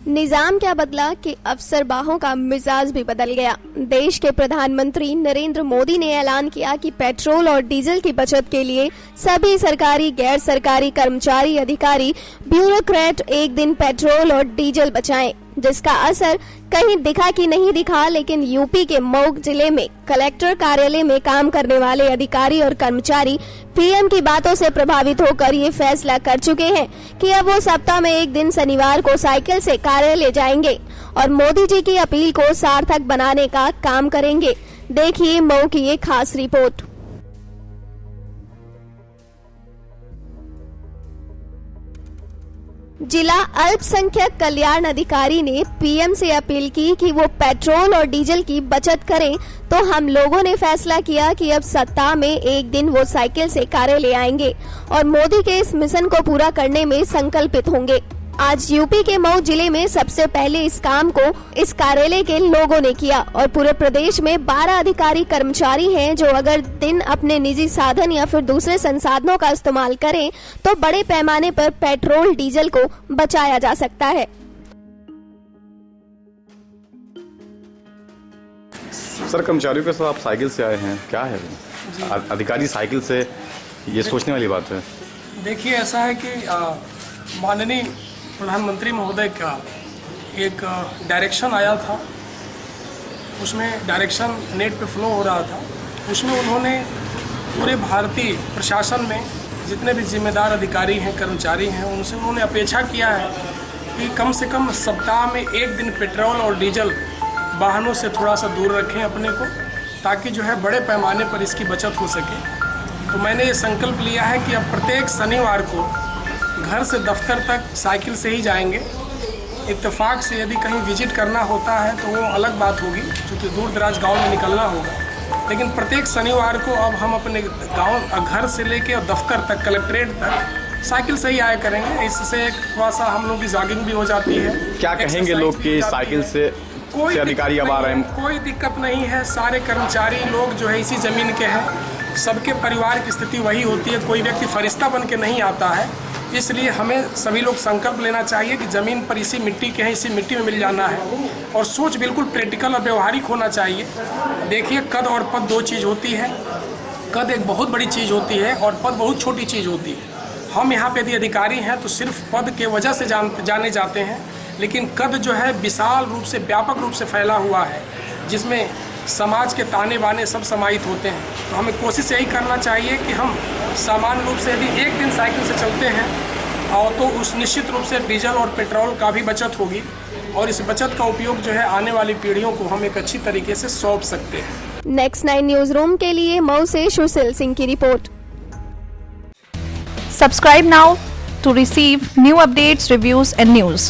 निजाम क्या बदला कि अफसरबाहों का मिजाज भी बदल गया। देश के प्रधानमंत्री नरेंद्र मोदी ने ऐलान किया कि पेट्रोल और डीजल की बचत के लिए सभी सरकारी, गैर सरकारी कर्मचारी, अधिकारी, ब्यूरोक्रेट एक दिन पेट्रोल और डीजल बचाएं। जिसका असर कहीं दिखा कि नहीं दिखा, लेकिन यूपी के मऊ जिले में कलेक्टर कार्यालय में काम करने वाले अधिकारी और कर्मचारी पीएम की बातों से प्रभावित होकर ये फैसला कर चुके हैं कि अब वो सप्ताह में एक दिन शनिवार को साइकिल से कार्यालय जाएंगे और मोदी जी की अपील को सार्थक बनाने का काम करेंगे। देखिए मऊ की ये खास रिपोर्ट। जिला अल्पसंख्यक कल्याण अधिकारी ने पीएम से अपील की कि वो पेट्रोल और डीजल की बचत करें, तो हम लोगों ने फैसला किया कि अब सप्ताह में एक दिन वो साइकिल से कार्यालय आएंगे और मोदी के इस मिशन को पूरा करने में संकल्पित होंगे। आज यूपी के मऊ जिले में सबसे पहले इस काम को इस कार्यालय के लोगों ने किया और पूरे प्रदेश में 12 अधिकारी कर्मचारी हैं जो अगर दिन अपने निजी साधन या फिर दूसरे संसाधनों का इस्तेमाल करें तो बड़े पैमाने पर पेट्रोल डीजल को बचाया जा सकता है। सर, कर्मचारियों के साथ आप साइकिल से आए हैं, क्या है अधिकारी साइकिल से, ये सोचने वाली बात है। देखिए, ऐसा है कि माननीय प्रधानमंत्री महोदय का एक डायरेक्शन आया था, उसमें डायरेक्शन नेट पे फ्लो हो रहा था। उसमें उन्होंने पूरे भारतीय प्रशासन में जितने भी जिम्मेदार अधिकारी हैं, कर्मचारी हैं, उनसे उन्होंने अपेक्षा किया है कि कम से कम सप्ताह में एक दिन पेट्रोल और डीजल वाहनों से थोड़ा सा दूर रखें अपने को, ताकि जो है बड़े पैमाने पर इसकी बचत हो सके। तो मैंने ये संकल्प लिया है कि अब प्रत्येक शनिवार को घर से दफ्तर तक साइकिल से ही जाएंगे। इत्तेफाक से यदि कहीं विजिट करना होता है तो वो अलग बात होगी, क्योंकि दूर दराज गांव में निकलना होगा, लेकिन प्रत्येक शनिवार को अब हम अपने गांव, घर से लेके और दफ्तर तक, कलेक्ट्रेट तक साइकिल से ही आया करेंगे। इससे थोड़ा सा हम लोग की जॉगिंग भी हो जाती है। क्या कहेंगे लोग कि साइकिल से कोई अधिकारी अब आ रहे हैं? कोई दिक्कत नहीं है। सारे कर्मचारी लोग जो है इसी ज़मीन के हैं, सबके परिवार की स्थिति वही होती है, कोई व्यक्ति फरिश्ता बन के नहीं आता है। इसलिए हमें सभी लोग संकल्प लेना चाहिए कि ज़मीन पर इसी मिट्टी के हैं, इसी मिट्टी में मिल जाना है और सोच बिल्कुल प्रैक्टिकल और व्यवहारिक होना चाहिए। देखिए, कद और पद दो चीज़ होती है। कद एक बहुत बड़ी चीज़ होती है और पद बहुत छोटी चीज़ होती है। हम यहाँ पे यदि अधिकारी हैं तो सिर्फ पद के वजह से जाने जाते हैं, लेकिन कद जो है विशाल रूप से, व्यापक रूप से फैला हुआ है, जिसमें समाज के ताने बाने सब समाहित होते हैं। तो हमें कोशिश यही करना चाहिए कि हम सामान्य रूप से यदि एक दिन साइकिल से चलते हैं और तो उस निश्चित रूप से डीजल और पेट्रोल का भी बचत होगी और इस बचत का उपयोग जो है आने वाली पीढ़ियों को हम एक अच्छी तरीके से सौंप सकते हैं। नेक्स्ट 9 न्यूज रूम के लिए मऊ से सुशील सिंह की report. Subscribe now to receive new updates, reviews and news.